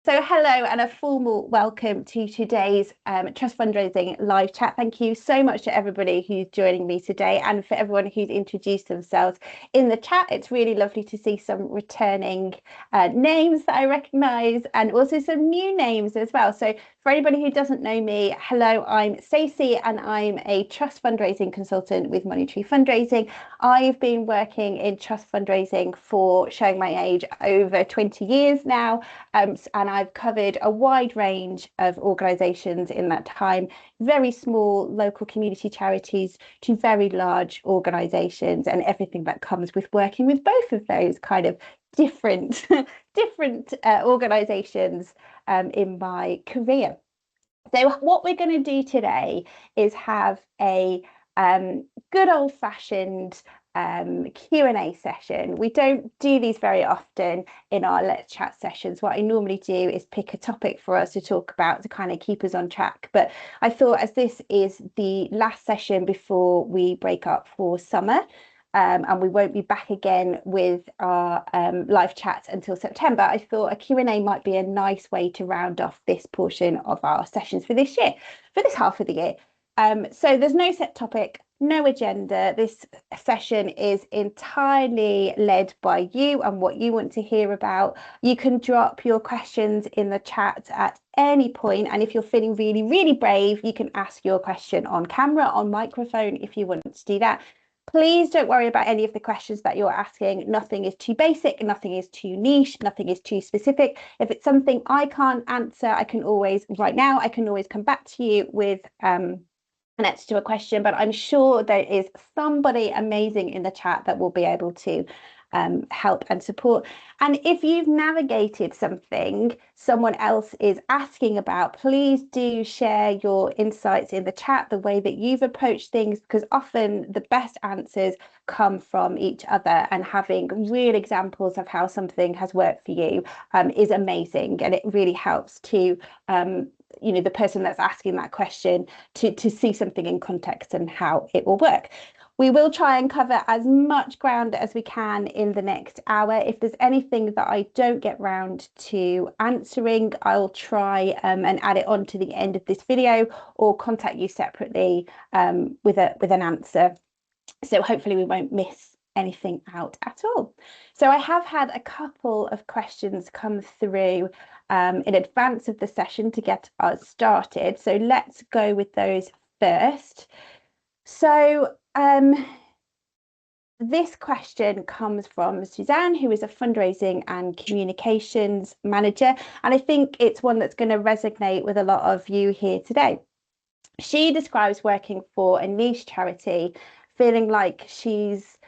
So hello and a formal welcome to today's Trust Fundraising live chat. Thank you so much to everybody who's joining me today and for everyone who's introduced themselves in the chat. It's really lovely to see some returning names that I recognise and also some new names as well. So for anybody who doesn't know me, hello, I'm Stacey and I'm a Trust Fundraising consultant with Money Tree Fundraising. I've been working in trust fundraising for, showing my age, over 20 years now, and I've covered a wide range of organisations in that time, very small local community charities to very large organisations, and everything that comes with working with both of those kind of different organisations in my career. So what we're going to do today is have a good old-fashioned Q&A session. We don't do these very often in our Let's Chat sessions. What I normally do is pick a topic for us to talk about to kind of keep us on track. But I thought, as this is the last session before we break up for summer, and we won't be back again with our live chats until September, I thought a Q&A might be a nice way to round off this portion of our sessions for this year, for this half of the year. So there's no set topic, no agenda. This session is entirely led by you and what you want to hear about. You can drop your questions in the chat at any point, and if you're feeling really, really brave, you can ask your question on camera, on microphone, if you want to do that. Please don't worry about any of the questions that you're asking. Nothing is too basic, nothing is too niche, nothing is too specific. If it's something I can't answer, I can always come back to you with an answer to a question, but I'm sure there is somebody amazing in the chat that will be able to help and support. And if you've navigated something someone else is asking about, please do share your insights in the chat, the way that you've approached things, because often the best answers come from each other, and having real examples of how something has worked for you is amazing, and it really helps to the person that's asking that question to see something in context and how it will work. We will try and cover as much ground as we can in the next hour. If there's anything that I don't get round to answering, I'll try and add it on to the end of this video, or contact you separately with an answer. So hopefully we won't miss anything out at all. So I have had a couple of questions come through in advance of the session to get us started. So let's go with those first. So this question comes from Suzanne, who is a fundraising and communications manager, and I think it's one that's going to resonate with a lot of you here today. She describes working for a niche charity, feeling like she's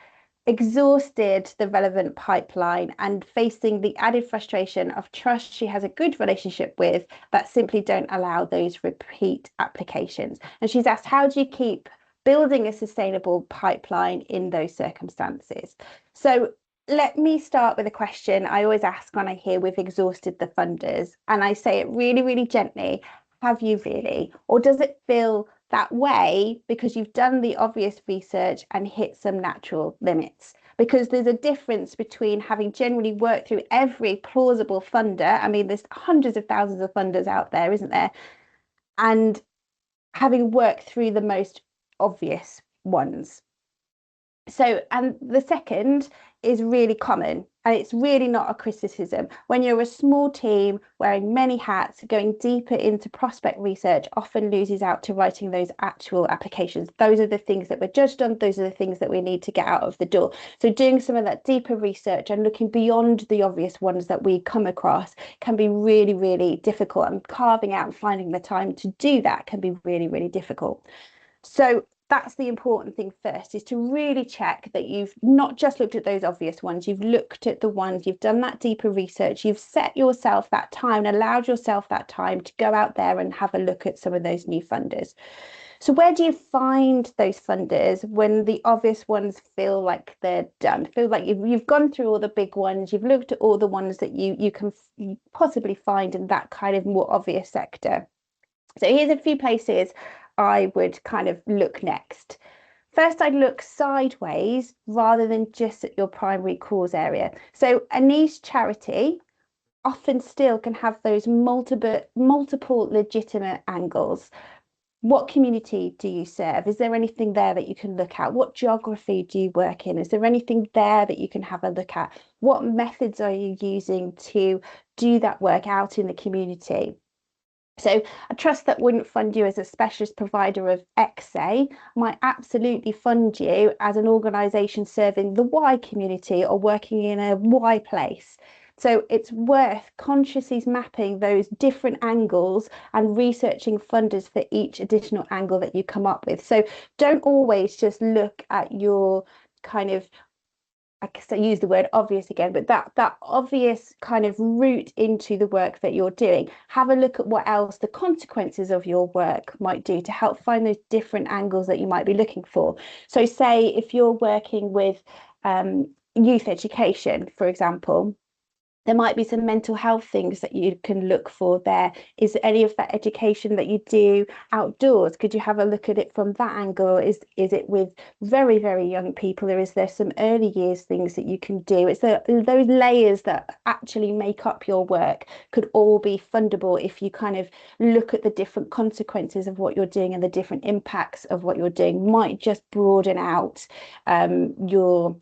exhausted the relevant pipeline and facing the added frustration of trust she has a good relationship with that simply don't allow those repeat applications. And she's asked, how do you keep building a sustainable pipeline in those circumstances? So let me start with a question I always ask when I hear we've exhausted the funders, and I say it really, really gently. Have you really? Or does it feel that way because you've done the obvious research and hit some natural limits? Because there's a difference between having generally worked through every plausible funder. I mean, there's hundreds of thousands of funders out there, isn't there? And having worked through the most obvious ones. So, and the second is really common, and it's really not a criticism. When you're a small team wearing many hats, going deeper into prospect research often loses out to writing those actual applications. Those are the things that we're judged on. Those are the things that we need to get out of the door. So doing some of that deeper research and looking beyond the obvious ones that we come across can be really, really difficult, and carving out and finding the time to do that can be really, really difficult. So that's the important thing first, is to really check that you've not just looked at those obvious ones, you've looked at the ones, you've done that deeper research, you've set yourself that time and allowed yourself that time to go out there and have a look at some of those new funders. So where do you find those funders when the obvious ones feel like they're done, feel like you've gone through all the big ones, you've looked at all the ones that you can possibly find in that kind of more obvious sector? So here's a few places I would kind of look next. First, I'd look sideways rather than just at your primary cause area. So a niche charity often still can have those multiple legitimate angles. What community do you serve? Is there anything there that you can look at? What geography do you work in? Is there anything there that you can have a look at? What methods are you using to do that work out in the community? So a trust that wouldn't fund you as a specialist provider of X, say, might absolutely fund you as an organisation serving the Y community or working in a Y place. So it's worth consciously mapping those different angles and researching funders for each additional angle that you come up with. So don't always just look at your kind of, I guess I use the word obvious again, but that obvious kind of route into the work that you're doing. Have a look at what else the consequences of your work might do to help find those different angles that you might be looking for. So say if you're working with youth education, for example, there might be some mental health things that you can look for there. Is any of that education that you do outdoors? Could you have a look at it from that angle? Is it with very, very young people, or is there some early years things that you can do? It's those layers that actually make up your work could all be fundable if you kind of look at the different consequences of what you're doing and the different impacts of what you're doing might just broaden out your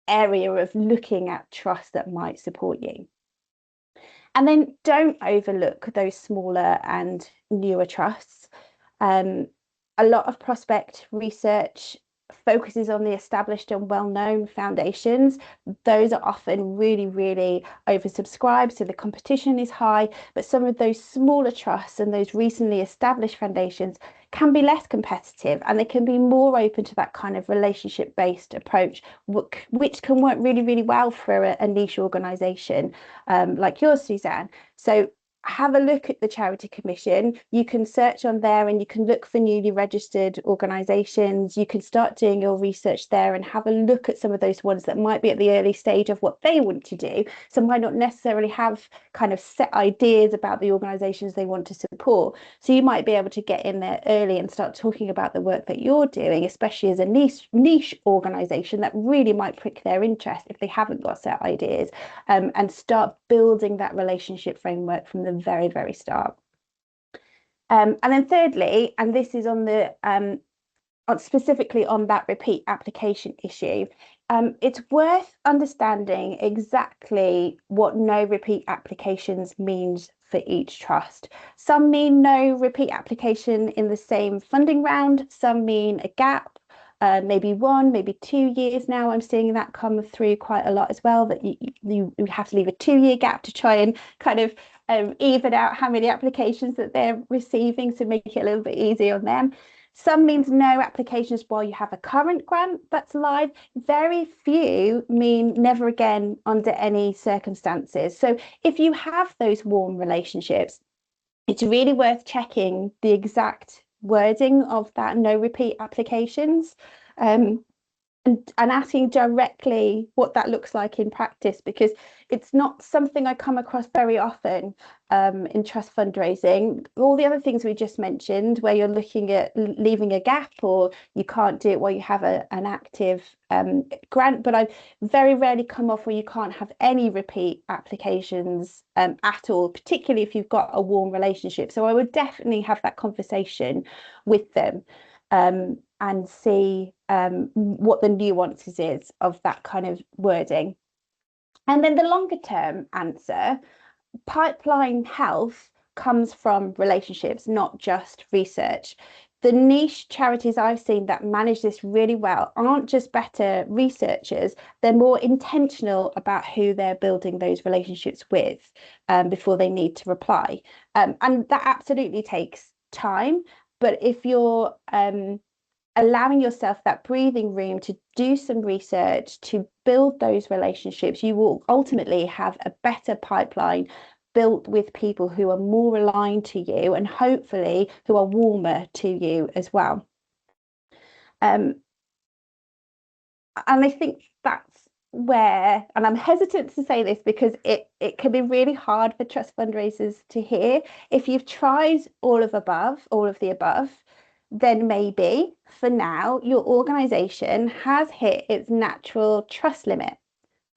area of looking at trust that might support you. And then don't overlook those smaller and newer trusts. Um, a lot of prospect research focuses on the established and well-known foundations. Those are often really, really oversubscribed, so the competition is high, but some of those smaller trusts and those recently established foundations can be less competitive and they can be more open to that kind of relationship-based approach, which can work really, really well for a niche organisation like yours, Suzanne. So have a look at the Charity Commission. You can search on there and you can look for newly registered organisations. You can start doing your research there and have a look at some of those ones that might be at the early stage of what they want to do. So might not necessarily have kind of set ideas about the organisations they want to support. So you might be able to get in there early and start talking about the work that you're doing, especially as a niche organisation that really might prick their interest if they haven't got set ideas, and start building that relationship framework from the very, very start. And then thirdly, and this is on the specifically on that repeat application issue, it's worth understanding exactly what no repeat applications means for each trust. Some mean no repeat application in the same funding round, some mean a gap, maybe 1, maybe 2 years now. I'm seeing that come through quite a lot as well, that you have to leave a 2-year gap to try and kind of even out how many applications that they're receiving to make it a little bit easier on them. Some means no applications while you have a current grant that's live. Very few mean never again under any circumstances. So if you have those warm relationships, it's really worth checking the exact wording of that no repeat applications. And asking directly what that looks like in practice, because it's not something I come across very often in trust fundraising. All the other things we just mentioned, where you're looking at leaving a gap or you can't do it while you have an active grant, but I very rarely come off where you can't have any repeat applications at all, particularly if you've got a warm relationship. So I would definitely have that conversation with them. And see what the nuances is of that kind of wording. And then the longer term answer, pipeline health comes from relationships, not just research. The niche charities I've seen that manage this really well aren't just better researchers, they're more intentional about who they're building those relationships with before they need to reply. And that absolutely takes time. But if you're allowing yourself that breathing room to do some research, to build those relationships, you will ultimately have a better pipeline built with people who are more aligned to you and hopefully who are warmer to you as well. And I think that's where, and I'm hesitant to say this because it can be really hard for trust fundraisers to hear. If you've tried all of the above, then maybe for now your organization has hit its natural trust limit.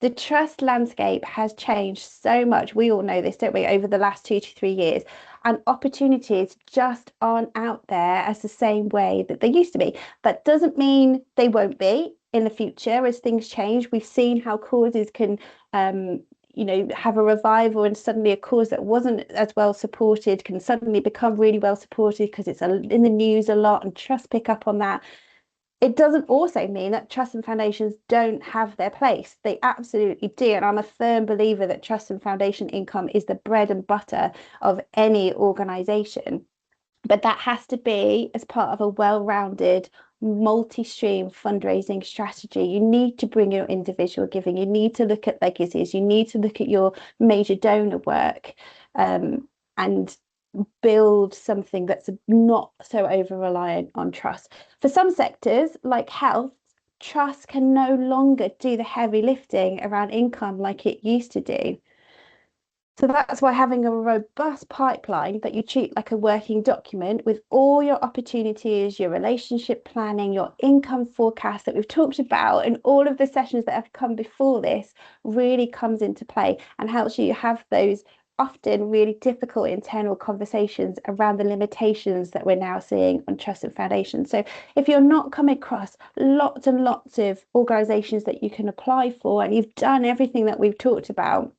The trust landscape has changed so much. We all know this, don't we, over the last 2 to 3 years. And opportunities just aren't out there as the same way that they used to be. That doesn't mean they won't be in the future as things change. We've seen how causes can, have a revival, and suddenly a cause that wasn't as well supported can suddenly become really well supported because it's in the news a lot, and trust pick up on that. It doesn't also mean that trusts and foundations don't have their place. They absolutely do. And I'm a firm believer that trust and foundation income is the bread and butter of any organization. But that has to be as part of a well-rounded, multi-stream fundraising strategy. You need to bring your individual giving. You need to look at legacies. You need to look at your major donor work, and build something that's not so over reliant on trust. For some sectors, like health, trust can no longer do the heavy lifting around income like it used to do. So that's why having a robust pipeline that you treat like a working document with all your opportunities, your relationship planning, your income forecast that we've talked about, and all of the sessions that have come before this really comes into play and helps you have those often really difficult internal conversations around the limitations that we're now seeing on trust and foundations. So if you're not coming across lots and lots of organizations that you can apply for, and you've done everything that we've talked about,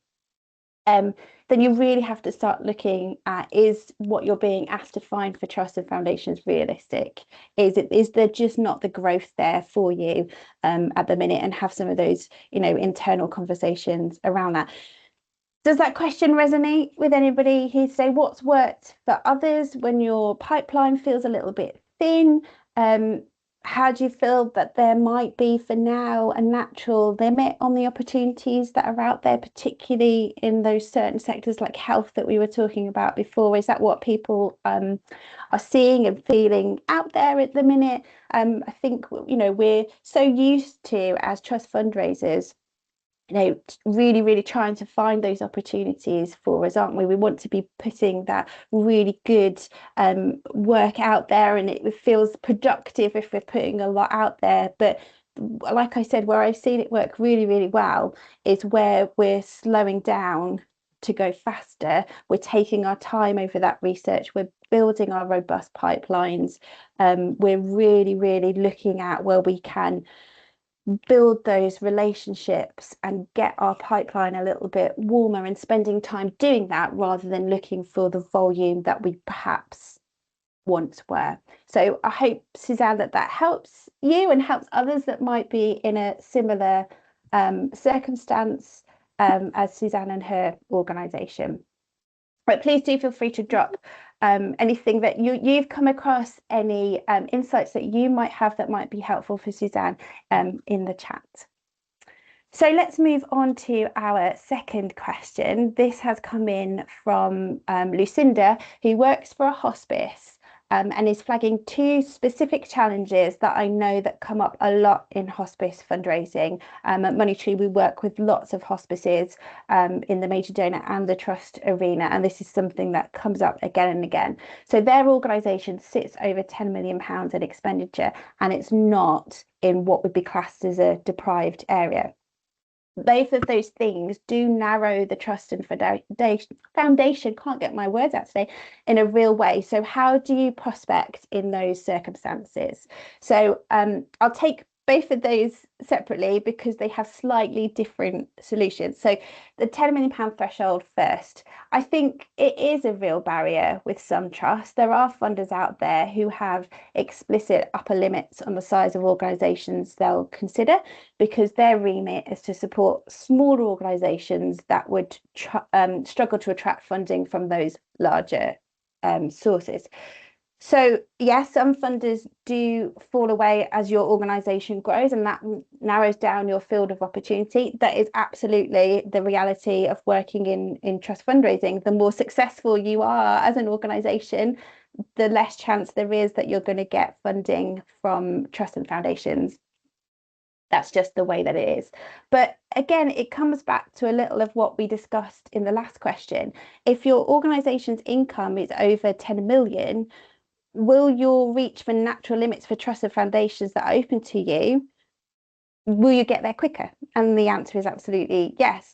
then you really have to start looking at, is what you're being asked to find for trust and foundations realistic? Is there just not the growth there for you at the minute? And have some of those, internal conversations around that. Does that question resonate with anybody here today? What's worked for others when your pipeline feels a little bit thin? How do you feel that there might be for now a natural limit on the opportunities that are out there, particularly in those certain sectors like health that we were talking about before? Is that what people are seeing and feeling out there at the minute? I think, we're so used to, as trust fundraisers, really, really trying to find those opportunities for us, aren't we? We want to be putting that really good work out there, and it feels productive if we're putting a lot out there. But like I said, where I've seen it work really, really well is where we're slowing down to go faster. We're taking our time over that research. We're building our robust pipelines. We're really, really looking at where we can build those relationships and get our pipeline a little bit warmer, and spending time doing that rather than looking for the volume that we perhaps once were. So I hope, Suzanne, that helps you and helps others that might be in a similar circumstance as Suzanne and her organisation. But please do feel free to drop anything that you've come across, any insights that you might have that might be helpful for Suzanne in the chat. So let's move on to our second question. This has come in from Lucinda, who works for a hospice, and is flagging two specific challenges that I know that come up a lot in hospice fundraising. At Money Tree, we work with lots of hospices in the major donor and the trust arena, and this is something that comes up again and again. So their organisation sits over £10 million in expenditure, and it's not in what would be classed as a deprived area. Both of those things do narrow the trust and foundation, can't get my words out today, in a real way. So how do you prospect in those circumstances? So I'll take both of those separately because they have slightly different solutions. So the £10 million threshold first. I think it is a real barrier with some trusts. There are funders out there who have explicit upper limits on the size of organisations they'll consider, because their remit is to support smaller organisations that would struggle to attract funding from those larger sources. So yes, some funders do fall away as your organisation grows, and that narrows down your field of opportunity. That is absolutely the reality of working in trust fundraising. The more successful you are as an organisation, the less chance there is that you're going to get funding from trusts and foundations. That's just the way that it is. But again, it comes back to a little of what we discussed in the last question. If your organisation's income is over 10 million, will your reach for natural limits for trusts and foundations that are open to you will you get there quicker? And the answer is absolutely yes.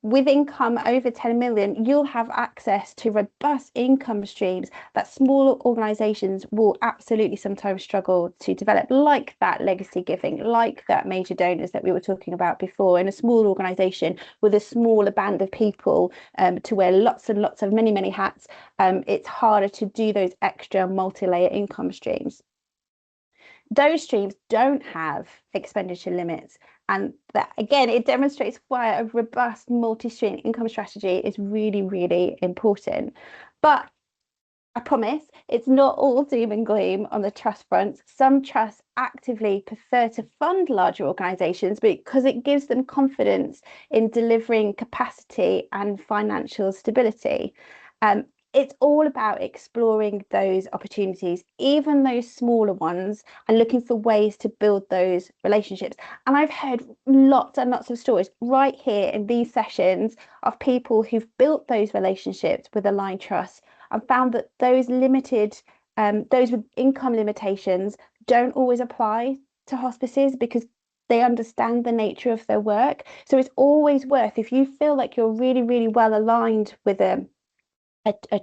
With income over 10 million, you'll have access to robust income streams that smaller organisations will absolutely sometimes struggle to develop, like that legacy giving, like that major donors that we were talking about before. In a small organisation with a smaller band of people to wear lots and lots of many hats, it's harder to do those extra multi-layer income streams. Those streams don't have expenditure limits. And that, again, it demonstrates why a robust multi-stream income strategy is really, really important. But I promise it's not all doom and gloom on the trust front. Some trusts actively prefer to fund larger organisations because it gives them confidence in delivering capacity and financial stability. It's all about exploring those opportunities, even those smaller ones, and looking for ways to build those relationships. And I've heard lots and lots of stories right here in these sessions of people who've built those relationships with aligned trusts and found that those those with income limitations don't always apply to hospices because they understand the nature of their work. So it's always worth, if you feel like you're really, really well aligned with a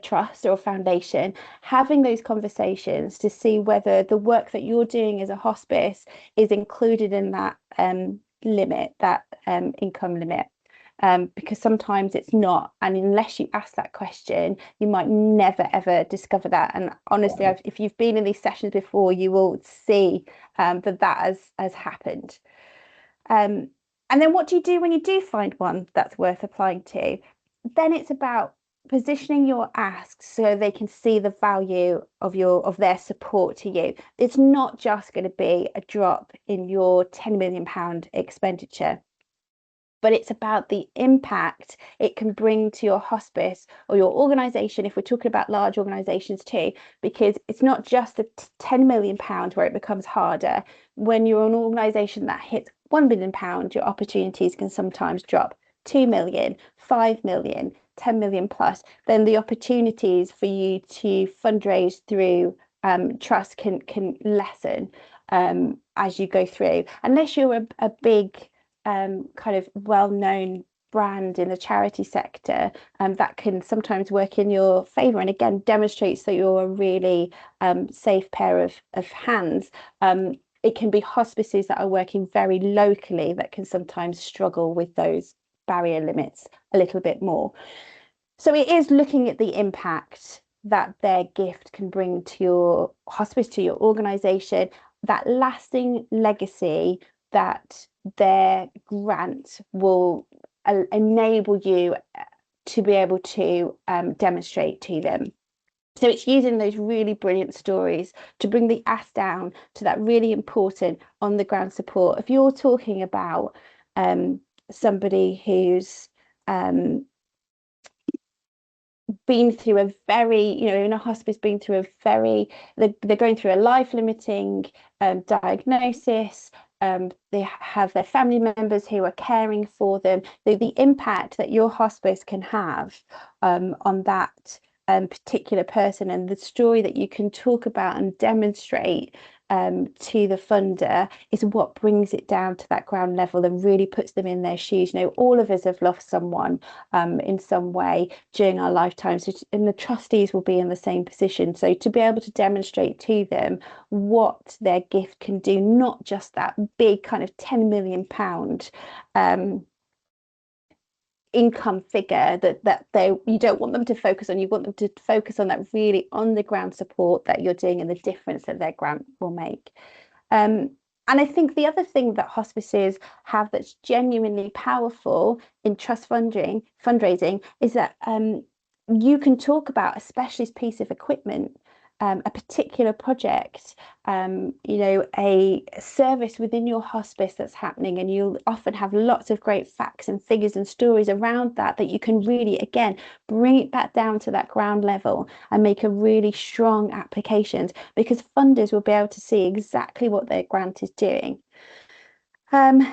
trust or a foundation, having those conversations to see whether the work that you're doing as a hospice is included in that limit, that income limit. Because sometimes it's not. And unless you ask that question, you might never, ever discover that. And honestly, if you've been in these sessions before, you will see that has happened. And then what do you do when you do find one that's worth applying to? Then it's about positioning your asks so they can see the value of their support to you. It's not just going to be a drop in your £10 million expenditure, but it's about the impact it can bring to your hospice or your organisation, if we're talking about large organisations too, because it's not just the £10 million where it becomes harder. When you're an organisation that hits £1 million, your opportunities can sometimes drop 2 million, 5 million, 10 million plus. Then the opportunities for you to fundraise through trust can lessen as you go through, unless you're a big kind of well-known brand in the charity sector, that can sometimes work in your favor and again demonstrates that you're a really safe pair of hands. It can be hospices that are working very locally that can sometimes struggle with those barrier limits a little bit more. So it is looking at the impact that their gift can bring to your hospice, to your organisation, that lasting legacy that their grant will enable you to be able to demonstrate to them. So it's using those really brilliant stories to bring the ask down to that really important on the ground support. If you're talking about somebody who's been through a very, in a hospice, been through a very, they're going through a life limiting diagnosis. They have their family members who are caring for them. The impact that your hospice can have on that particular person, and the story that you can talk about and demonstrate to the funder is what brings it down to that ground level and really puts them in their shoes. All of us have lost someone in some way during our lifetimes, and the trustees will be in the same position. So to be able to demonstrate to them what their gift can do, not just that big kind of £10 million income figure that you don't want them to focus on. You want them to focus on that really on the ground support that you're doing and the difference that their grant will make. And I think the other thing that hospices have that's genuinely powerful in trust fundraising is that you can talk about a specialist piece of equipment, a particular project, a service within your hospice that's happening, and you'll often have lots of great facts and figures and stories around that you can really, again, bring it back down to that ground level and make a really strong applications, because funders will be able to see exactly what their grant is doing. And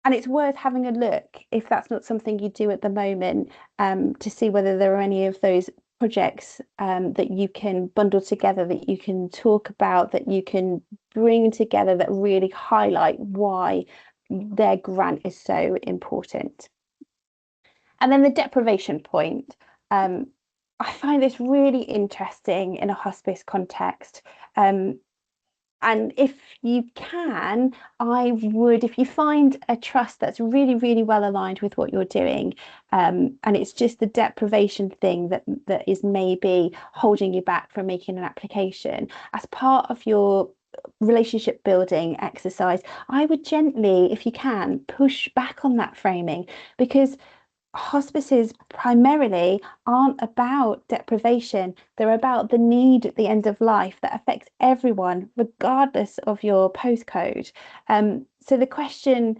it's worth having a look, if that's not something you do at the moment, to see whether there are any of those projects that you can bundle together, that you can talk about, that you can bring together, that really highlight why their grant is so important. And then the deprivation point. I find this really interesting in a hospice context. And if you can, I would, if you find a trust that's really, really well aligned with what you're doing, and it's just the deprivation thing that is maybe holding you back from making an application, as part of your relationship building exercise, I would gently, if you can, push back on that framing, because hospices primarily aren't about deprivation. They're about the need at the end of life that affects everyone, regardless of your postcode. So the question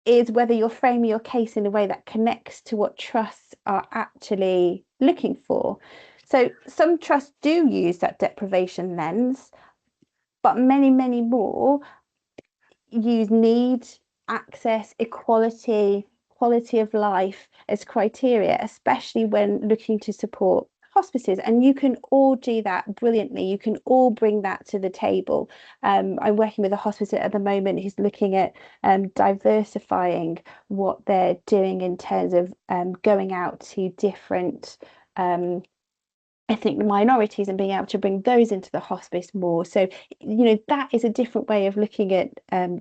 is whether you're framing your case in a way that connects to what trusts are actually looking for. So some trusts do use that deprivation lens, but many, many more use need, access, equality, quality of life as criteria, especially when looking to support hospices. And you can all do that brilliantly. You can all bring that to the table. I'm working with a hospice at the moment who's looking at diversifying what they're doing in terms of going out to different ethnic minorities and being able to bring those into the hospice more. So, that is a different way of looking at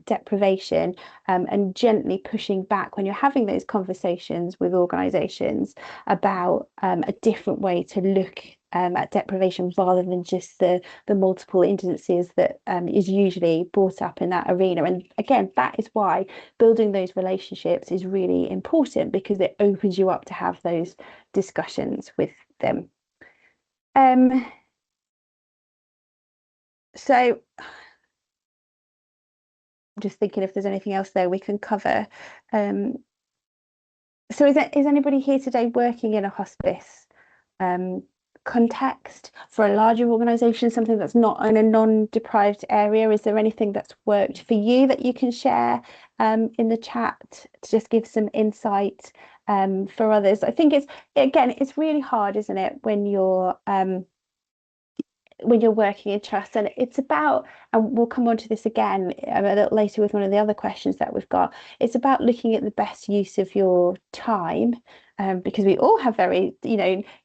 deprivation, and gently pushing back when you're having those conversations with organisations about a different way to look at deprivation, rather than just the multiple instances that is usually brought up in that arena. And again, that is why building those relationships is really important, because it opens you up to have those discussions with them. Um, so just thinking if there's anything else there we can cover. Um, so is anybody here today working in a hospice um, context for a larger organisation, something that's not in a non-deprived area? Is there anything that's worked for you that you can share in the chat to just give some insight for others? I think it's really hard, isn't it, when you're working in trust, and it's about, and we'll come on to this again a little later with one of the other questions that we've got, it's about looking at the best use of your time, because we all have very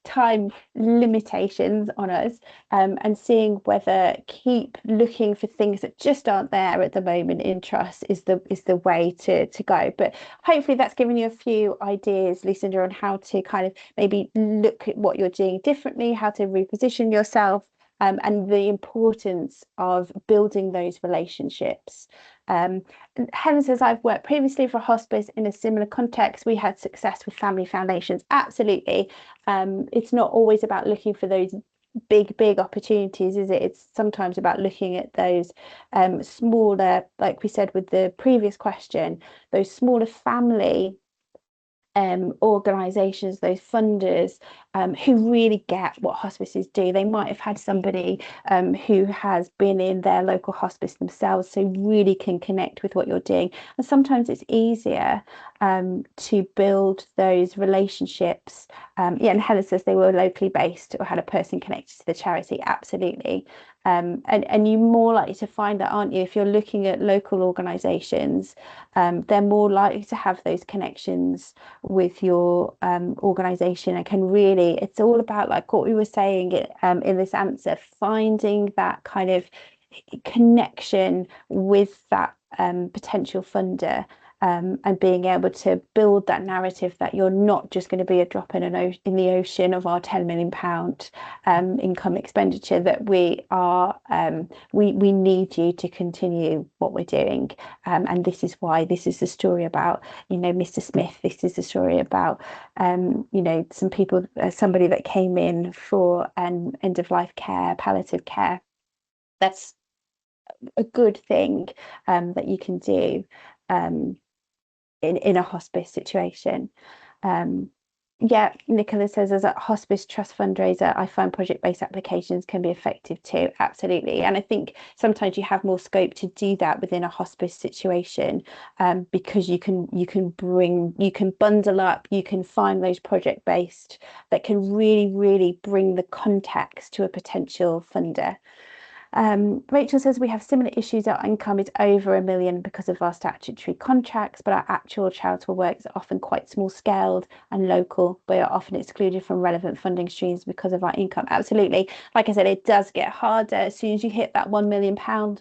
time limitations on us, and seeing whether keep looking for things that just aren't there at the moment in trust is the way to go. But hopefully that's given you a few ideas, Lucinda, on how to kind of maybe look at what you're doing differently, how to reposition yourself, and the importance of building those relationships. Helen says, I've worked previously for hospice in a similar context. We had success with family foundations. Absolutely. It's not always about looking for those big opportunities, is it? It's sometimes about looking at those smaller, like we said with the previous question, those smaller family organisations, those funders who really get what hospices do. They might have had somebody who has been in their local hospice themselves, so really can connect with what you're doing. And sometimes it's easier to build those relationships. And Helen says they were locally based or had a person connected to the charity. Absolutely. And you're more likely to find that, aren't you? If you're looking at local organisations, they're more likely to have those connections with your organization, and can really, it's all about, like what we were saying in this answer, finding that kind of connection with that potential funder, and being able to build that narrative that you're not just going to be a drop in the ocean of our £10 million income expenditure, that we are we need you to continue what we're doing, and this is why, this is the story about Mr. Smith, this is the story about some people, somebody that came in for end of life care, palliative care. That's a good thing that you can do in a hospice situation. Yeah, Nicola says, as a hospice trust fundraiser, I find project-based applications can be effective too. Absolutely. And I think sometimes you have more scope to do that within a hospice situation, because you can bundle up, you can find those project-based that can really, really bring the context to a potential funder. Rachel says we have similar issues. Our income is over 1 million because of our statutory contracts, but our actual charitable work is often quite small scaled and local. We are often excluded from relevant funding streams because of our income. Absolutely. Like I said, it does get harder as soon as you hit that £1 million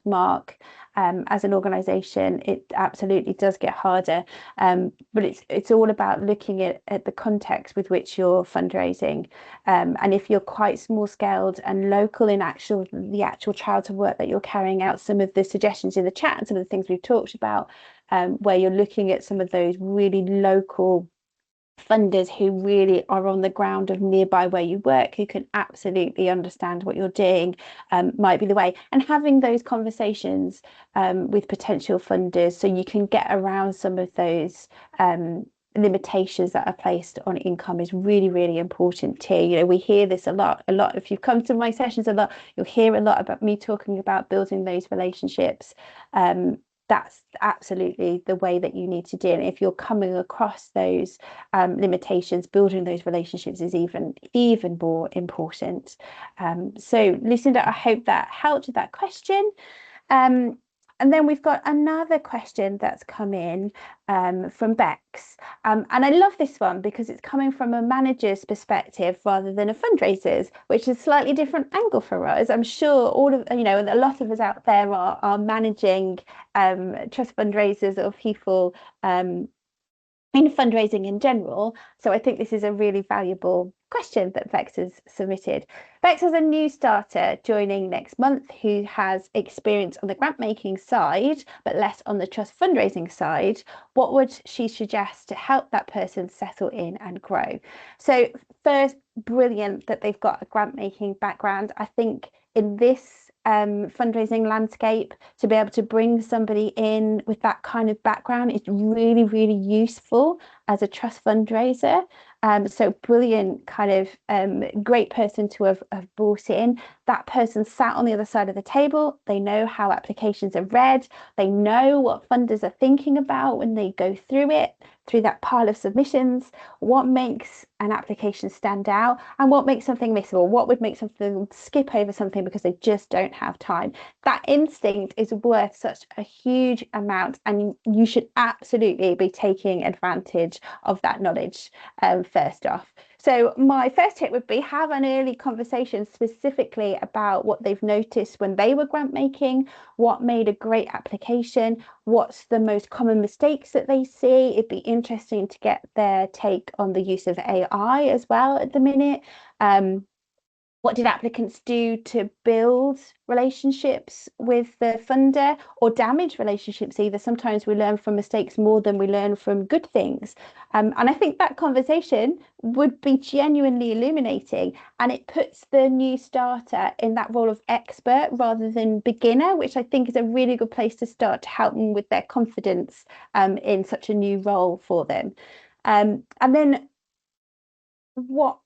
mark. As an organisation, it absolutely does get harder. But it's all about looking at the context with which you're fundraising. And if you're quite small scaled and local in the actual charitable work that you're carrying out, some of the suggestions in the chat and some of the things we've talked about, where you're looking at some of those really local funders who really are on the ground of nearby where you work, who can absolutely understand what you're doing, might be the way. And having those conversations with potential funders so you can get around some of those limitations that are placed on income is really, really important too. You know, we hear this a lot. If you've come to my sessions a lot, you'll hear a lot about me talking about building those relationships. That's absolutely the way that you need to do it. If you're coming across those limitations, building those relationships is even more important. So Lucinda, I hope that helped with that question. And then we've got another question that's come in from Bex. And I love this one because it's coming from a manager's perspective rather than a fundraiser's, which is a slightly different angle for us. I'm sure a lot of us out there are managing trust fundraisers or people in fundraising in general. So I think this is a really valuable question that Vex has submitted. Vex is a new starter joining next month who has experience on the grant making side, but less on the trust fundraising side. What would she suggest to help that person settle in and grow? So first, brilliant that they've got a grant making background. I think in this fundraising landscape, to be able to bring somebody in with that kind of background is really, really useful as a trust fundraiser. So brilliant, kind of great person to have brought in. That person sat on the other side of the table. They know how applications are read. They know what funders are thinking about when they go through that pile of submissions. What makes an application stand out and what makes something miss, or what would make something skip over something because they just don't have time. That instinct is worth such a huge amount, and you should absolutely be taking advantage of that knowledge first off. So my first tip would be have an early conversation specifically about what they've noticed when they were grant making, what made a great application, what's the most common mistakes that they see. It'd be interesting to get their take on the use of AI as well at the minute. What did applicants do to build relationships with the funder or damage relationships either? Sometimes we learn from mistakes more than we learn from good things. And I think that conversation would be genuinely illuminating, and it puts the new starter in that role of expert rather than beginner, which I think is a really good place to start to help them with their confidence in such a new role for them. And then what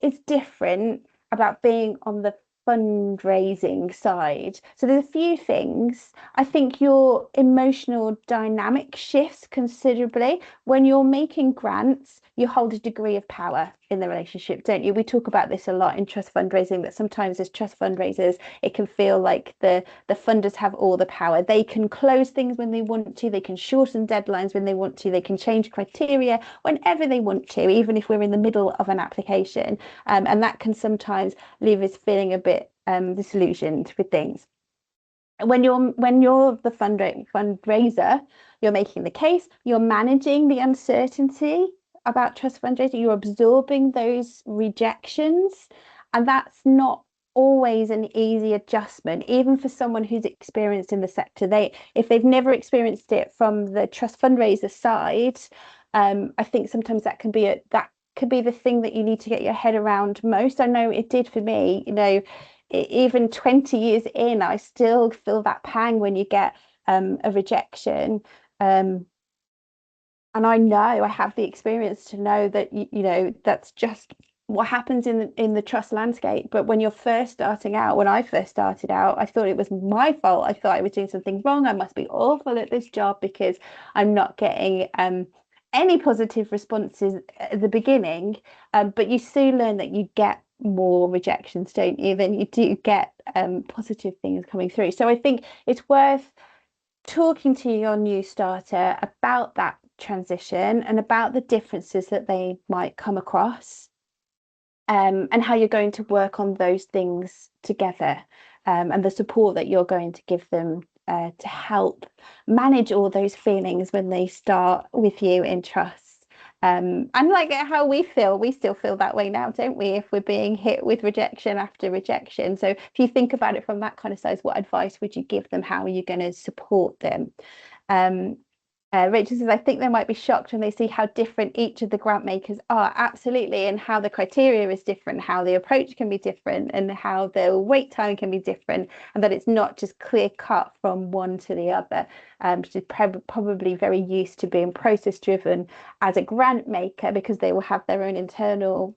is different about being on the fundraising side? So there's a few things. I think your emotional dynamic shifts considerably. When you're making grants, you hold a degree of power in the relationship, don't you? We talk about this a lot in trust fundraising, that sometimes as trust fundraisers, it can feel like the funders have all the power. They can close things when they want to, they can shorten deadlines when they want to, they can change criteria whenever they want to, even if we're in the middle of an application. And that can sometimes leave us feeling a bit disillusioned with things. When you're the fundraiser, you're making the case, you're managing the uncertainty about trust fundraising, you're absorbing those rejections, and that's not always an easy adjustment, even for someone who's experienced in the sector. If they've never experienced it from the trust fundraiser side, I think sometimes that could be the thing that you need to get your head around most. I know it did for me, even 20 years in, I still feel that pang when you get a rejection. And I know, I have the experience to know that you know that's just what happens in the trust landscape. But when you're first starting out, when I first started out, I thought it was my fault. I thought I was doing something wrong. I must be awful at this job because I'm not getting any positive responses at the beginning. But you soon learn that you get more rejections, don't you, than you do get positive things coming through. So I think it's worth talking to your new starter about that transition and about the differences that they might come across, and how you're going to work on those things together, and the support that you're going to give them to help manage all those feelings when they start with you in trust. And like how we still feel that way now, don't we? If we're being hit with rejection after rejection. So if you think about it from that kind of size, what advice would you give them? How are you going to support them? Um, Rachel says, I think they might be shocked when they see how different each of the grant makers are. Absolutely. And how the criteria is different, how the approach can be different, and how the wait time can be different, and that it's not just clear cut from one to the other. She's probably very used to being process driven as a grant maker because they will have their own internal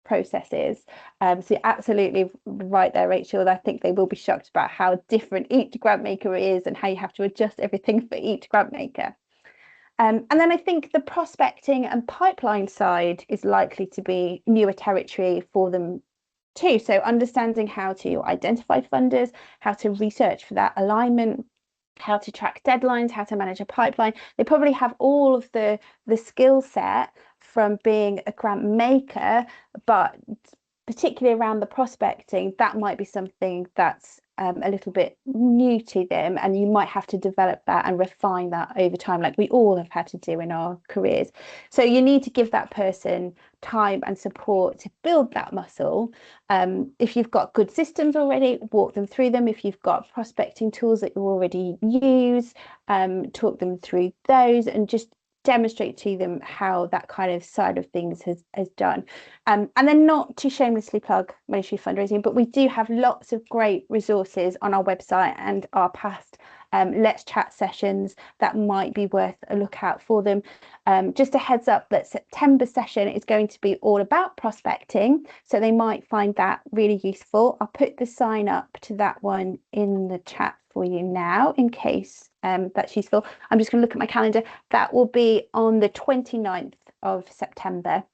processes. So you're absolutely right there, Rachel. I think they will be shocked about how different each grant maker is and how you have to adjust everything for each grant maker. And then I think the prospecting and pipeline side is likely to be newer territory for them too. So understanding how to identify funders, how to research for that alignment, how to track deadlines, how to manage a pipeline. They probably have all of the skill set from being a grant maker, but particularly around the prospecting, that might be something that's a little bit new to them, and you might have to develop that and refine that over time, like we all have had to do in our careers. So you need to give that person time and support to build that muscle. If you've got good systems already, walk them through them. If you've got prospecting tools that you already use, talk them through those and just demonstrate to them how that kind of side of things has done. And then, not to shamelessly plug Money Tree Fundraising, but we do have lots of great resources on our website and our past Let's Chat sessions that might be worth a look out for them. Just a heads up that September session is going to be all about prospecting, so they might find that really useful. I'll put the sign up to that one in the chat for you now in case that's useful. I'm just going to look at my calendar. That will be on the 29th of September.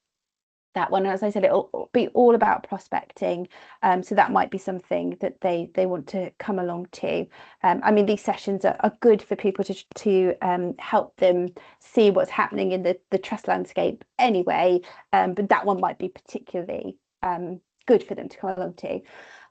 That one, as I said, it'll be all about prospecting, so that might be something that they want to come along to. I mean, these sessions are good for people to help them see what's happening in the trust landscape anyway, but that one might be particularly good for them to come along to.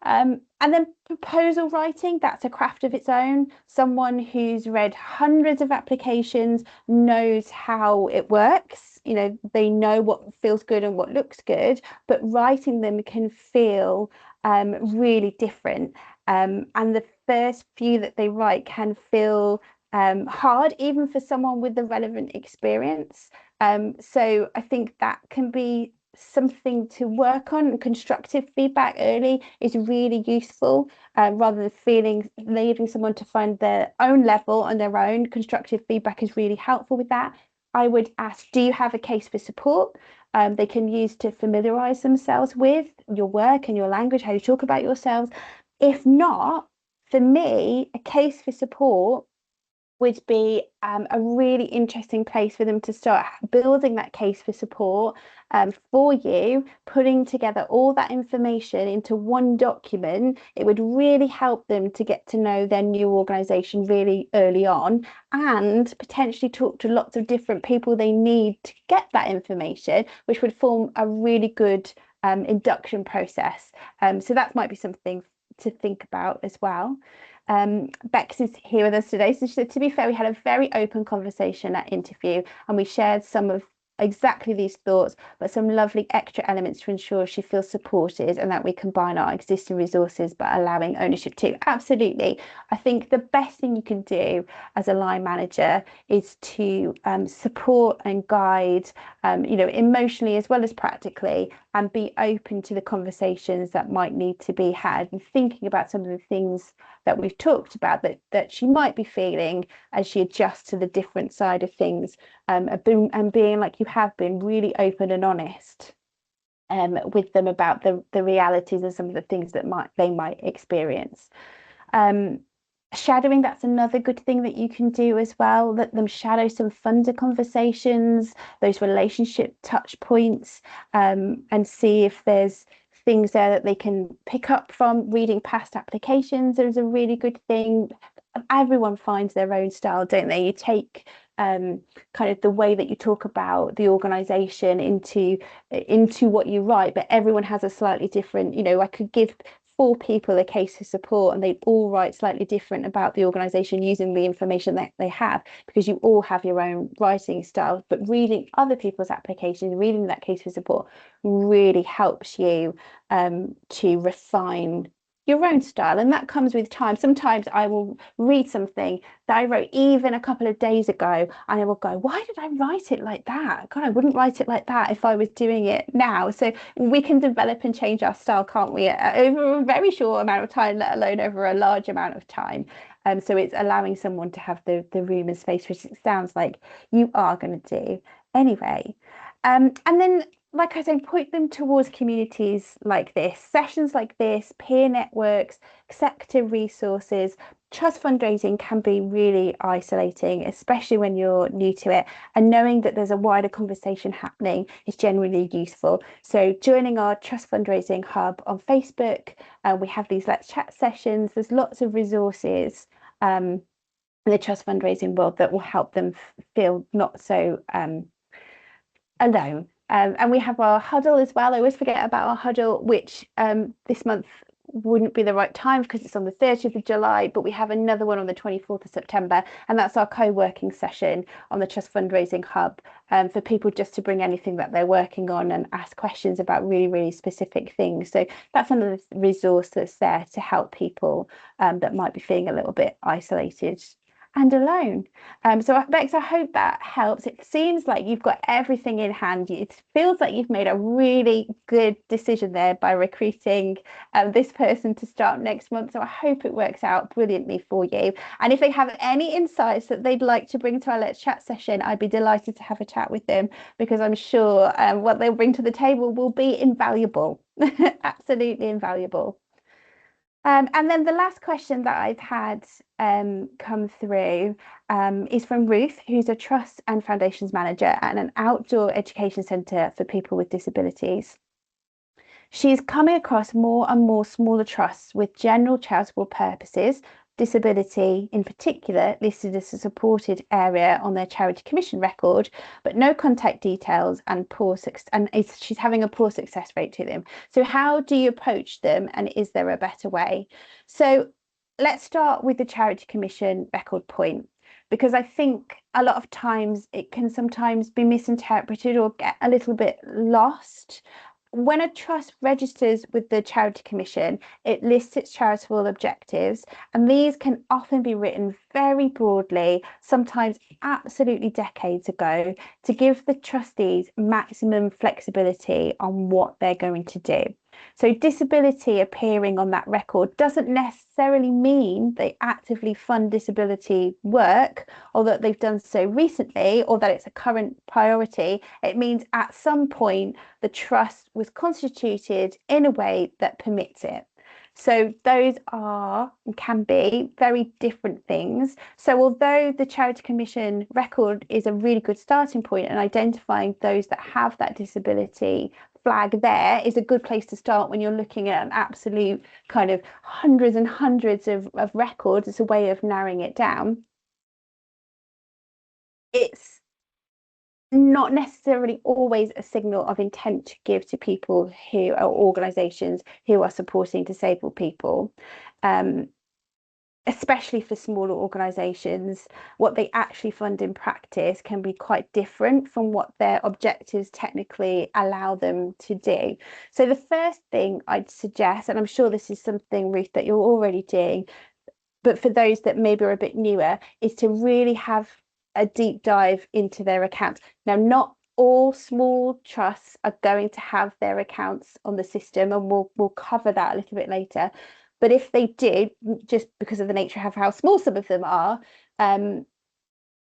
And then proposal writing, that's a craft of its own. Someone who's read hundreds of applications knows how it works. You know, they know what feels good and what looks good, but writing them can feel really different. And the first few that they write can feel hard, even for someone with the relevant experience. So I think that can be something to work on. Constructive feedback early is really useful, rather than leaving someone to find their own level on their own. Constructive feedback is really helpful with that. I would ask, do you have a case for support they can use to familiarize themselves with your work and your language, how you talk about yourselves? If not, for me, a case for support would be a really interesting place for them to start building that case for support for you, putting together all that information into one document. It would really help them to get to know their new organisation really early on, and potentially talk to lots of different people they need to get that information, which would form a really good induction process. So that might be something to think about as well. Bex is here with us today. So she said, to be fair, we had a very open conversation at interview, and we shared some of exactly these thoughts, but some lovely extra elements to ensure she feels supported and that we combine our existing resources but allowing ownership too. Absolutely. I think the best thing you can do as a line manager is to support and guide, emotionally as well as practically, and be open to the conversations that might need to be had, and thinking about some of the things that we've talked about that she might be feeling as she adjusts to the different side of things, and being, like you have been, really open and honest with them about the realities of some of the things that they might experience. Shadowing, that's another good thing that you can do as well. Let them shadow some funder conversations, those relationship touch points, and see if there's things there that they can pick up from. Reading past applications is a really good thing. Everyone finds their own style, don't they? You take kind of the way that you talk about the organization into what you write, but everyone has a slightly different, I could give 4 people a case of support and they all write slightly different about the organization using the information that they have, because you all have your own writing style. But reading other people's applications, reading that case for support, really helps you to refine your own style, and that comes with time. Sometimes I will read something that I wrote even a couple of days ago and I will go, why did I write it like that? God, I wouldn't write it like that if I was doing it now. So we can develop and change our style, can't we, over a very short amount of time, let alone over a large amount of time. So it's allowing someone to have the room and space, which it sounds like you are going to do anyway. And then, like I say, point them towards communities like this, sessions like this, peer networks, sector resources. Trust fundraising can be really isolating, especially when you're new to it, and knowing that there's a wider conversation happening is generally useful. So joining our Trust Fundraising Hub on Facebook, we have these Let's Chat sessions. There's lots of resources in the trust fundraising world that will help them feel not so alone. And we have our huddle as well. I always forget about our huddle, which this month wouldn't be the right time because it's on the 30th of July, but we have another one on the 24th of September, and that's our co-working session on the Trust Fundraising Hub, for people just to bring anything that they're working on and ask questions about really, really specific things. So that's another resource that's there to help people that might be feeling a little bit isolated and alone. So Bex, I hope that helps. It seems like you've got everything in hand. It feels like you've made a really good decision there by recruiting this person to start next month. So I hope it works out brilliantly for you. And if they have any insights that they'd like to bring to our Let's Chat session, I'd be delighted to have a chat with them, because I'm sure what they'll bring to the table will be invaluable. Absolutely invaluable. And then the last question that I've had come through is from Ruth, who's a trust and foundations manager at an outdoor education centre for people with disabilities. She's coming across more and more smaller trusts with general charitable purposes, disability in particular listed as a supported area on their charity commission record, but no contact details and she's having a poor success rate to them. So how do you approach them, and is there a better way? So let's start with the charity commission record point, because I think a lot of times it can sometimes be misinterpreted or get a little bit lost. When a trust registers with the Charity Commission, it lists its charitable objectives, and these can often be written very broadly, sometimes absolutely decades ago, to give the trustees maximum flexibility on what they're going to do. So disability appearing on that record doesn't necessarily mean they actively fund disability work, or that they've done so recently, or that it's a current priority. It means at some point the trust was constituted in a way that permits it. So those are and can be very different things. So although the Charity Commission record is a really good starting point, and identifying those that have that disability flag there is a good place to start when you're looking at an absolute kind of hundreds and hundreds of records, it's a way of narrowing it down. It's not necessarily always a signal of intent to give to people who are organisations who are supporting disabled people. Especially for smaller organisations, what they actually fund in practice can be quite different from what their objectives technically allow them to do. So the first thing I'd suggest, and I'm sure this is something, Ruth, that you're already doing, but for those that maybe are a bit newer, is to really have a deep dive into their accounts. Now, not all small trusts are going to have their accounts on the system, and we'll cover that a little bit later. But if they did, just because of the nature of how small some of them are,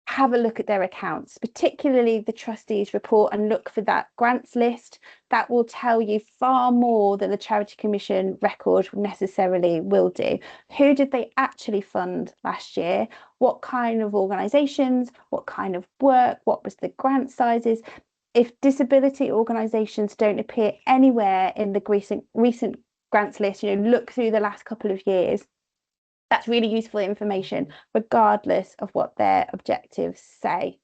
have a look at their accounts, particularly the trustees report, and look for that grants list. That will tell you far more than the Charity Commission record necessarily will do. Who did they actually fund last year? What kind of organisations? What kind of work? What was the grant sizes? If disability organisations don't appear anywhere in the recent grants list, look through the last couple of years. That's really useful information, regardless of what their objectives say.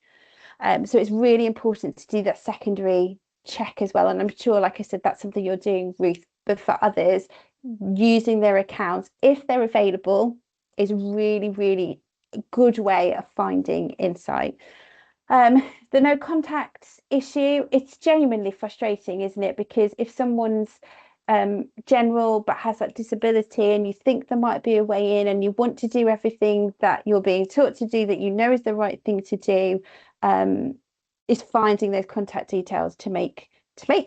So it's really important to do that secondary check as well. And I'm sure, like I said, that's something you're doing, Ruth, but for others, using their accounts, if they're available, is really, really a good way of finding insight. The no contact issue, it's genuinely frustrating, isn't it? Because if someone's general but has that disability and you think there might be a way in and you want to do everything that you're being taught to do, that you know is the right thing to do, is finding those contact details to make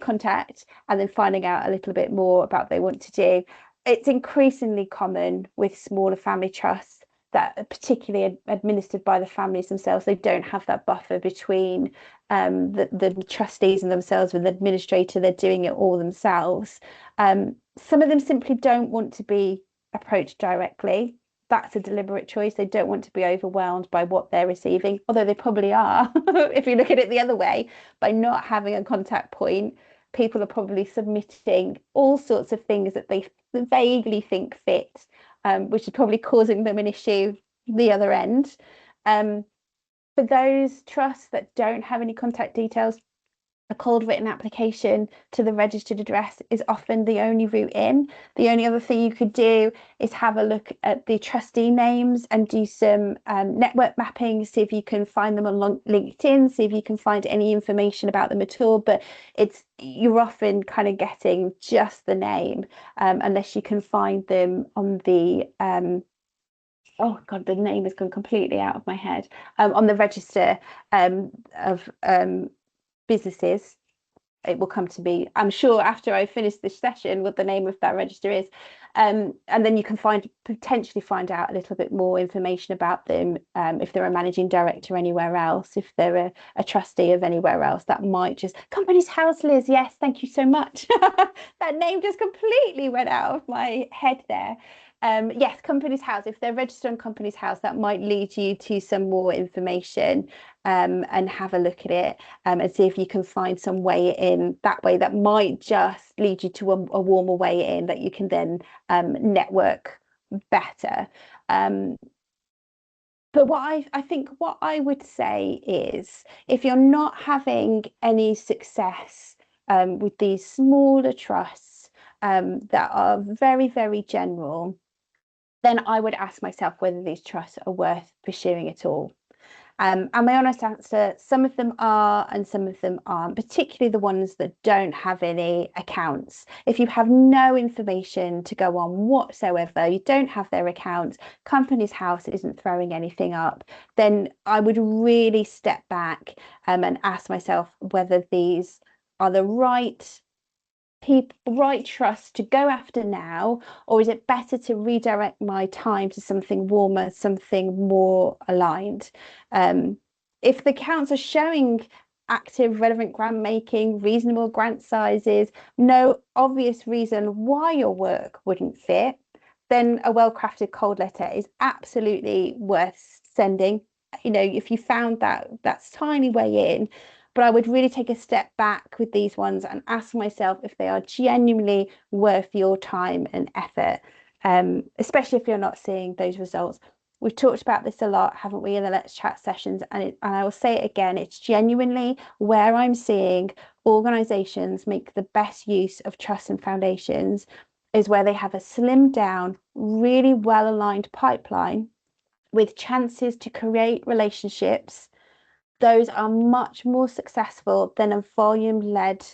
contact, and then finding out a little bit more about what they want to do. It's increasingly common with smaller family trusts that are particularly administered by the families themselves. They don't have that buffer between the trustees and themselves with the administrator. They're doing it all themselves. Some of them simply don't want to be approached directly. That's a deliberate choice. They don't want to be overwhelmed by what they're receiving, although they probably are. If you look at it the other way, by not having a contact point, people are probably submitting all sorts of things that they vaguely think fit, which is probably causing them an issue the other end. For those trusts that don't have any contact details, a cold written application to the registered address is often the only route in. The only other thing you could do is have a look at the trustee names and do some network mapping, see if you can find them on LinkedIn, see if you can find any information about them at all. But you're often kind of getting just the name, unless you can find them on the oh God, the name has gone completely out of my head, on the register of businesses. It will come to me, I'm sure, after I finish this session, what the name of that register is. And then you can potentially find out a little bit more information about them, if they're a managing director anywhere else, if they're a trustee of anywhere else. That might just Companies House, Liz. Yes, thank you so much. That name just completely went out of my head there. Yes, Companies House. If they're registered on Companies House, that might lead you to some more information, and have a look at it, and see if you can find some way in that way that might just lead you to a warmer way in that you can then network better. But I think what I would say is, if you're not having any success with these smaller trusts that are very, very general, then I would ask myself whether these trusts are worth pursuing at all. And my honest answer, some of them are and some of them aren't, particularly the ones that don't have any accounts. If you have no information to go on whatsoever, you don't have their accounts, Companies House isn't throwing anything up, then I would really step back and ask myself whether these are the right trust to go after now, or is it better to redirect my time to something warmer, something more aligned? If the accounts are showing active, relevant grant making, reasonable grant sizes, no obvious reason why your work wouldn't fit, then a well-crafted cold letter is absolutely worth sending. If you found that's tiny way in. But I would really take a step back with these ones and ask myself if they are genuinely worth your time and effort, especially if you're not seeing those results. We've talked about this a lot, haven't we, in the Let's Chat sessions? And I will say it again, it's genuinely where I'm seeing organisations make the best use of trusts and foundations is where they have a slimmed down, really well-aligned pipeline with chances to create relationships. Those are much more successful than a volume-led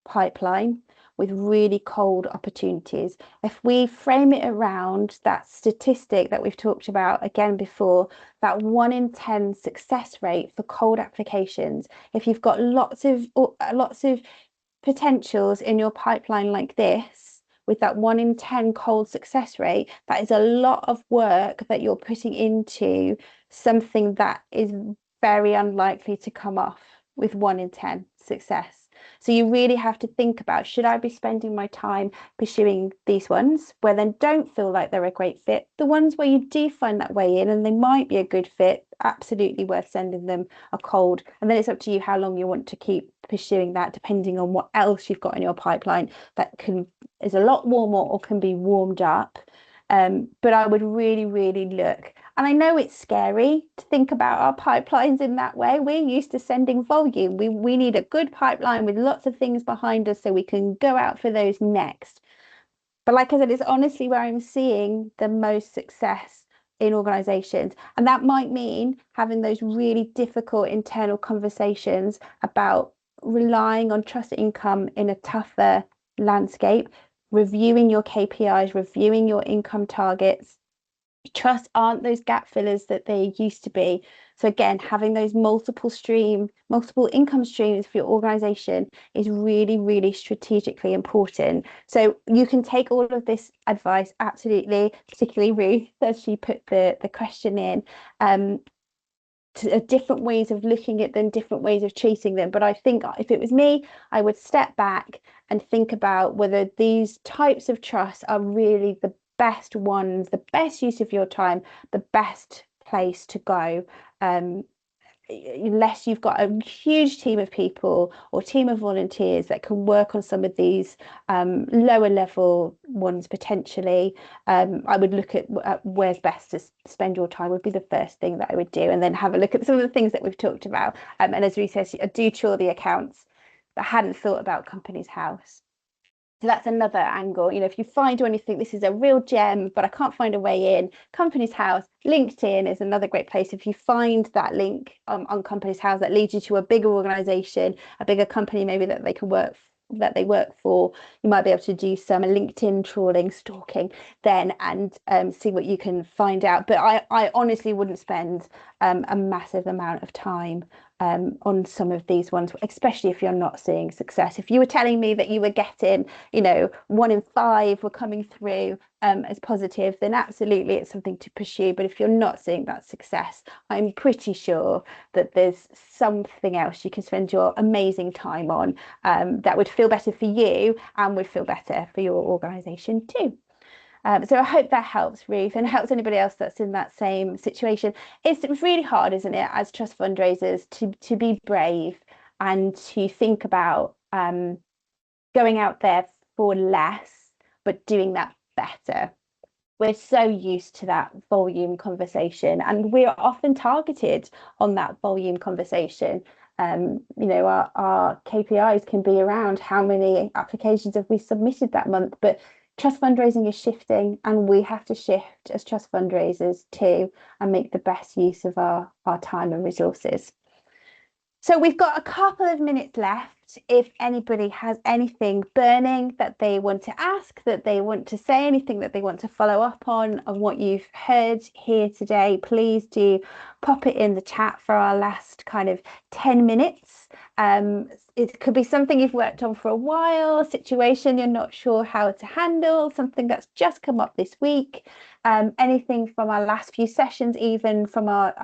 pipeline with really cold opportunities. If we frame it around that statistic that we've talked about again before, that 1 in 10 success rate for cold applications, if you've got lots of potentials in your pipeline like this, with that 1 in 10 cold success rate, that is a lot of work that you're putting into something that is very unlikely to come off with 1 in 10 success. So you really have to think about, should I be spending my time pursuing these ones where then don't feel like they're a great fit? The ones where you do find that way in and they might be a good fit, absolutely worth sending them a cold. And then it's up to you how long you want to keep pursuing that, depending on what else you've got in your pipeline that is a lot warmer or can be warmed up. But I would really, really look. And I know it's scary to think about our pipelines in that way. We're used to sending volume. We need a good pipeline with lots of things behind us so we can go out for those next. But like I said, it's honestly where I'm seeing the most success in organizations. And that might mean having those really difficult internal conversations about relying on trust income in a tougher landscape, reviewing your KPIs, reviewing your income targets. Trusts aren't those gap fillers that they used to be. So again, having those multiple income streams for your organization is really, really strategically important. So you can take all of this advice, absolutely, particularly Ruth, as she put the question in, to different ways of looking at them, different ways of treating them. But I think if it was me, I would step back and think about whether these types of trusts are really the best ones, the best use of your time, the best place to go. Unless you've got a huge team of people or team of volunteers that can work on some of these lower level ones potentially, I would look at where's best to spend your time would be the first thing that I would do, and then have a look at some of the things that we've talked about. And as Ruth says, I do trawl the accounts, but I hadn't thought about Companies House. So that's another angle. If you find one, you think this is a real gem, but I can't find a way in, Companies House, LinkedIn is another great place. If you find that link on Companies House that leads you to a bigger organization, a bigger company, maybe that they work for, you might be able to do some LinkedIn trawling, stalking then, and see what you can find out. But I honestly wouldn't spend a massive amount of time on some of these ones, especially if you're not seeing success. If you were telling me that you were getting, 1 in 5 were coming through as positive, then absolutely it's something to pursue. But if you're not seeing that success, I'm pretty sure that there's something else you can spend your amazing time on that would feel better for you and would feel better for your organisation too. So I hope that helps, Ruth, and helps anybody else that's in that same situation. It's really hard, isn't it, as trust fundraisers to be brave and to think about going out there for less, but doing that better. We're so used to that volume conversation, and we're often targeted on that volume conversation. Our KPIs can be around how many applications have we submitted that month, but trust fundraising is shifting, and we have to shift as trust fundraisers too and make the best use of our time and resources. So we've got a couple of minutes left. If anybody has anything burning that they want to ask, that they want to say, anything that they want to follow up on what you've heard here today, please do pop it in the chat for our last kind of 10 minutes. It could be something you've worked on for a while, a situation you're not sure how to handle, something that's just come up this week, anything from our last few sessions, even from our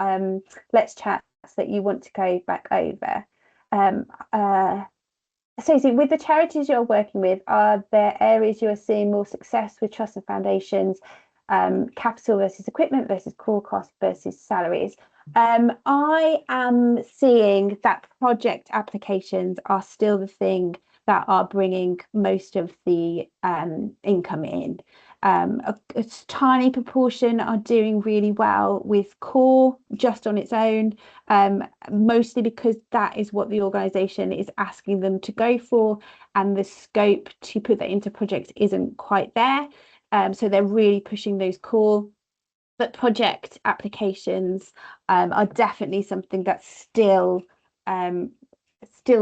Let's Chat that you want to go back over. Stacey, with the charities you're working with, are there areas you are seeing more success with trusts and foundations, capital versus equipment versus core cost versus salaries? I am seeing that project applications are still the thing that are bringing most of the income in. A tiny proportion are doing really well with core just on its own, mostly because that is what the organisation is asking them to go for, and the scope to put that into projects isn't quite there. So they're really pushing those core. But project applications are definitely something that's still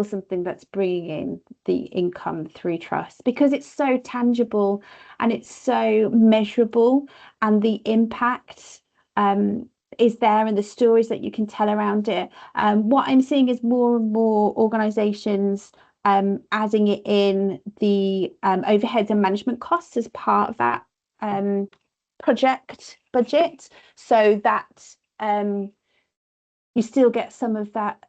something that's bringing in the income through trust, because it's so tangible and it's so measurable, and the impact is there, and the stories that you can tell around it. What I'm seeing is more and more organizations adding it in the overheads and management costs as part of that project budget, so that you still get some of that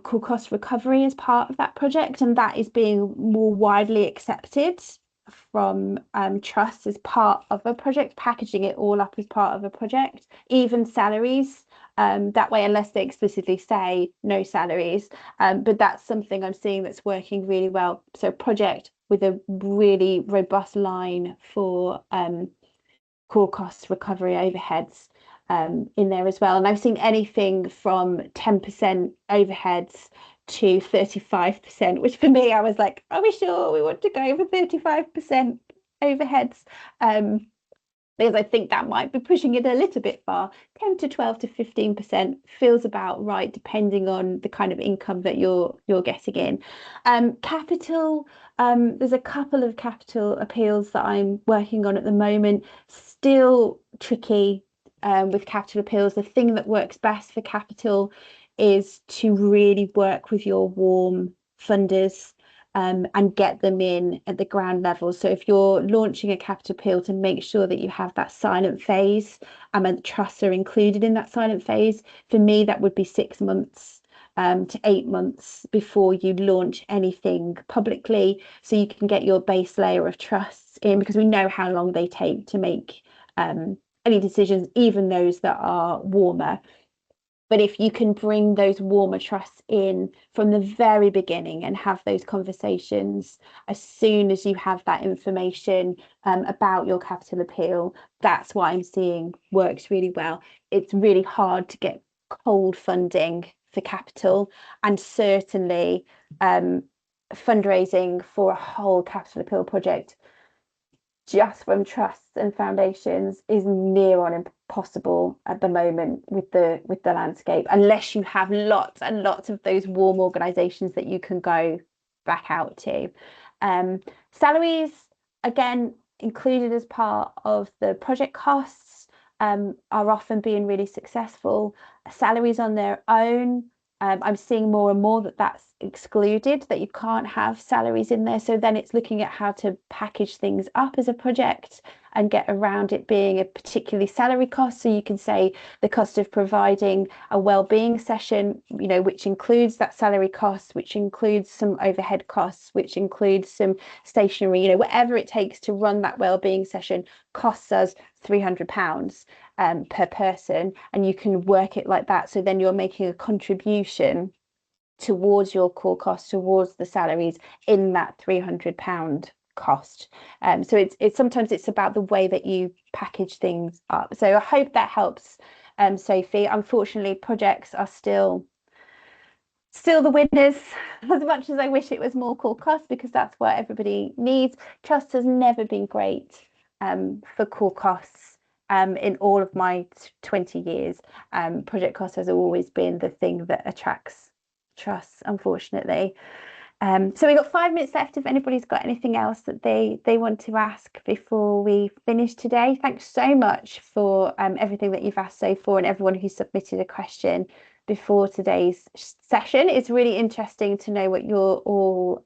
core cost recovery as part of that project, and that is being more widely accepted from trusts as part of a project, packaging it all up as part of a project, even salaries. That way, unless they explicitly say no salaries, but that's something I'm seeing that's working really well. So project with a really robust line for core cost recovery overheads in there as well. And I've seen anything from 10% overheads to 35%, which for me, I was like, are we sure we want to go for 35% overheads? Because I think that might be pushing it a little bit far. 10 to 12 to 15% feels about right, depending on the kind of income that you're getting in. Capital, there's a couple of capital appeals that I'm working on at the moment. Still tricky with capital appeals. The thing that works best for capital is to really work with your warm funders and get them in at the ground level. So if you're launching a capital appeal, to make sure that you have that silent phase and the trusts are included in that silent phase. For me, that would be 6 months to 8 months before you launch anything publicly, so you can get your base layer of trusts in, because we know how long they take to make any decisions, even those that are warmer. But if you can bring those warmer trusts in from the very beginning and have those conversations as soon as you have that information about your capital appeal, that's what I'm seeing works really well. It's really hard to get cold funding for capital, and certainly fundraising for a whole capital appeal project just from trusts and foundations is near on impossible at the moment with the landscape, unless you have lots and lots of those warm organizations that you can go back out to. Salaries, again, included as part of the project costs, are often being really successful. Salaries on their own, I'm seeing more and more that that's excluded, that you can't have salaries in there. So then it's looking at how to package things up as a project and get around it being a particularly salary cost. So you can say the cost of providing a well-being session, you know, which includes that salary cost, which includes some overhead costs, which includes some stationery, you know, whatever it takes to run that well-being session costs us £300 per person, and you can work it like that. So then you're making a contribution towards your core cost, towards the salaries in that £300 cost. So it's sometimes it's about the way that you package things up. So I hope that helps, Sophie. Unfortunately, projects are still the winners, as much as I wish it was more core cost, because that's what everybody needs. Trust has never been great for core costs. In all of my 20 years, project cost has always been the thing that attracts trusts, unfortunately. So we've got 5 minutes left if anybody's got anything else that they want to ask before we finish today. Thanks so much for everything that you've asked so far, and everyone who submitted a question before today's session. It's really interesting to know what you're all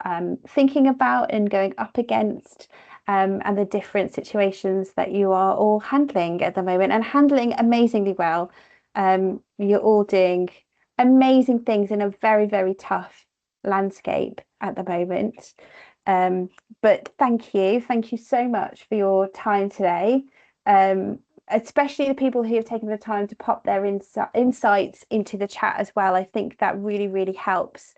thinking about and going up against, and the different situations that you are all handling at the moment, and handling amazingly well. You're all doing amazing things in a very, very tough landscape at the moment. But thank you so much for your time today, especially the people who have taken the time to pop their insights into the chat as well. I think that really, really helps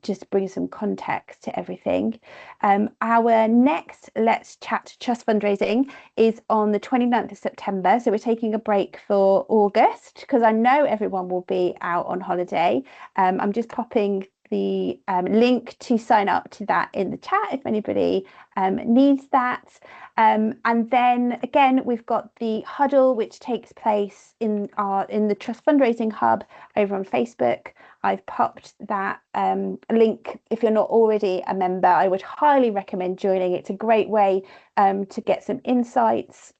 just bring some context to everything. Our next Let's Chat Trust Fundraising is on the 29th of September. So we're taking a break for August, because I know everyone will be out on holiday. I'm just popping the link to sign up to that in the chat if anybody needs that. And then again, we've got the huddle, which takes place in the Trust Fundraising Hub over on Facebook. I've popped that link. If you're not already a member, I would highly recommend joining. It's a great way to get some insights,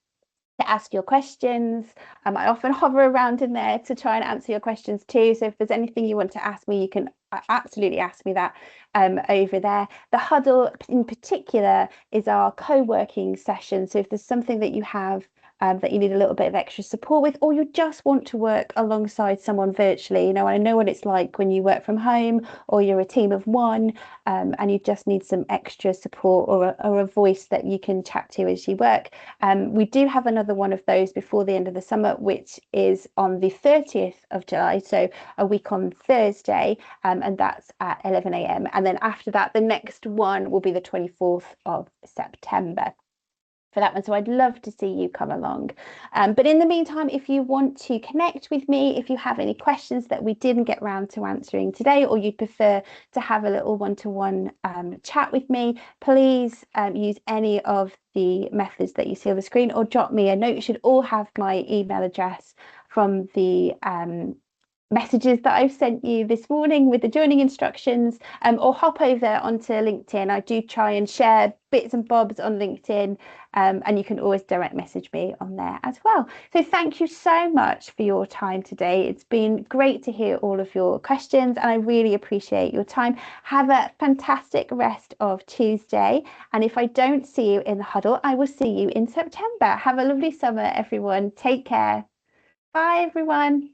to ask your questions. I often hover around in there to try and answer your questions too. So if there's anything you want to ask me, you can absolutely ask me that over there. The huddle in particular is our co-working session. So if there's something that you have that you need a little bit of extra support with, or you just want to work alongside someone virtually, I know what it's like when you work from home or you're a team of one, and you just need some extra support or a voice that you can chat to as you work. We do have another one of those before the end of the summer, which is on the 30th of July, so a week on Thursday, and that's at 11 a.m. And then after that, the next one will be the 24th of September for that one. So I'd love to see you come along. But in the meantime, if you want to connect with me, if you have any questions that we didn't get round to answering today, or you'd prefer to have a little one-to-one chat with me, please use any of the methods that you see on the screen, or drop me a note. You should all have my email address from the messages that I've sent you this morning with the joining instructions, or hop over onto LinkedIn. I do try and share bits and bobs on LinkedIn, and you can always direct message me on there as well. So thank you so much for your time today. It's been great to hear all of your questions, and I really appreciate your time. Have a fantastic rest of Tuesday, and if I don't see you in the huddle, I will see you in September. Have a lovely summer, everyone. Take care. Bye, everyone.